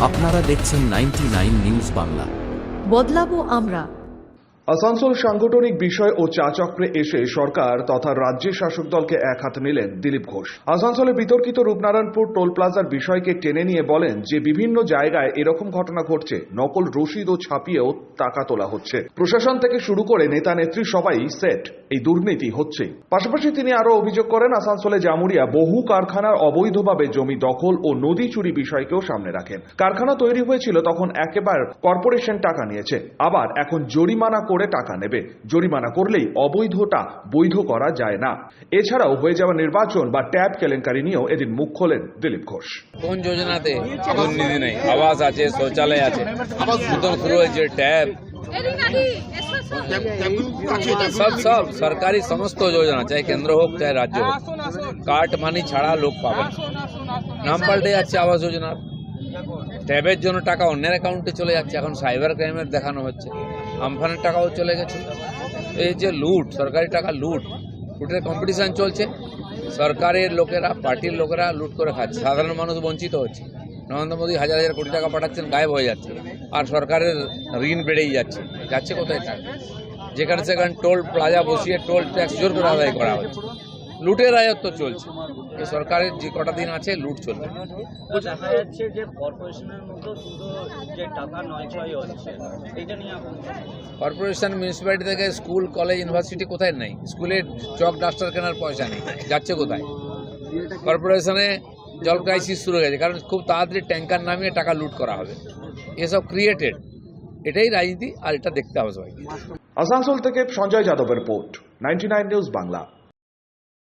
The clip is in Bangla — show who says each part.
Speaker 1: আপনারা দেখছেন 99 নিউজ বাংলা।
Speaker 2: বদলাবো আমরা।
Speaker 3: আসানসোল সাংগঠনিক বিষয় ও চা চক্রে এসে সরকার তথা রাজ্যের শাসক দলকে এক হাত নিলেন দিলীপ ঘোষ। আসানসোলে বিতর্কিত রূপনারায়ণপুর টোল প্লাজার বিষয়কে টেনে নিয়ে বলেন যে বিভিন্ন জায়গায় এরকম ঘটনা ঘটছে, নকল রসিদ ও ছাপিয়েও টাকা তোলা হচ্ছে। প্রশাসন থেকে শুরু করে নেতা নেত্রী সবাই সেট, এই দুর্নীতি হচ্ছে। পাশাপাশি তিনি আরো অভিযোগ করেন আসানসোলে জামুরিয়া বহু কারখানার অবৈধভাবে জমি দখল ও নদী চুরি বিষয়কেও সামনে রাখেন। কারখানা তৈরি হয়েছিল তখন একেবারে কর্পোরেশন টাকা নিয়েছে, আবার এখন জরিমানা করে টাকা নেবে। জরিমানা করলেই অবৈধটা বৈধ করা যায় না। এছাড়াও হয়ে যাওয়া নির্বাচন বা ট্যাব কেলেঙ্কারি নিয়েও এদিন মুখ খোলেন দিলীপ ঘোষ।
Speaker 4: কোন যোজনাতে দুর্নীতি নেই? আবাস আছে, শৌচালয় আছে, নতুন শুরু হয়েছে ট্যাব, সব সরকারি সমস্ত যোজনা, চাই কেন্দ্র হোক চাই রাজ্য হোক, কাট মানি ছাড়া লোক পাবে। নাম পাল্টে যাচ্ছে আবাস যোজনার, ট্যাবের জন্য টাকা অন্যের অ্যাকাউন্টে চলে যাচ্ছে, এখন সাইবার ক্রাইমের দেখানো হচ্ছে, আমফানের টাকাও চলে গেছে। এই যে লুট, সরকারি টাকা লুটের কম্পিটিশন চলছে। সরকারের লোকেরা, পার্টির লোকেরা লুট করে খাচ্ছে, সাধারণ মানুষ বঞ্চিত হচ্ছে। নরেন্দ্র মোদী হাজার হাজার কোটি টাকা পাঠাচ্ছেন, গায়েব হয়ে যাচ্ছে, আর সরকারের ঋণ বেড়েই যাচ্ছে কোথায় টাকা? যেখানে সেখানে টোল প্লাজা বসিয়ে টোল ট্যাক্স জোর করে আদায় করা হচ্ছে, লুটের রাজত্ব চলছে। এই সরকারের যে কটা দিন আছে লুট চলবে।
Speaker 5: দেখা যাচ্ছে যে কর্পোরেশনের মধ্যে শুধু যে টাকা নয় ছয় হচ্ছে, এটা নিয়ে
Speaker 4: কর্পোরেশন মিউনিসিপ্যালিটি থেকে স্কুল, কলেজ, ইউনিভার্সিটি কোথায় নেই? স্কুলে চক ডাস্টার কেনার পয়সা নেই, যাচ্ছে কোথায়? কর্পোরেশনে জল ক্রাইসিস শুরু হয়ে গেছে, কারণ খুব তাড়াতাড়ি ট্যাঙ্কার নামিয়ে টাকা লুট করা হবে। এসব ক্রিয়েটেড, এটাই রাজনীতি, আর এটা দেখতে হবে সবাই।
Speaker 3: আসানসোল থেকে সঞ্জয় যাদবের রিপোর্ট, 99 নিউজ বাংলা।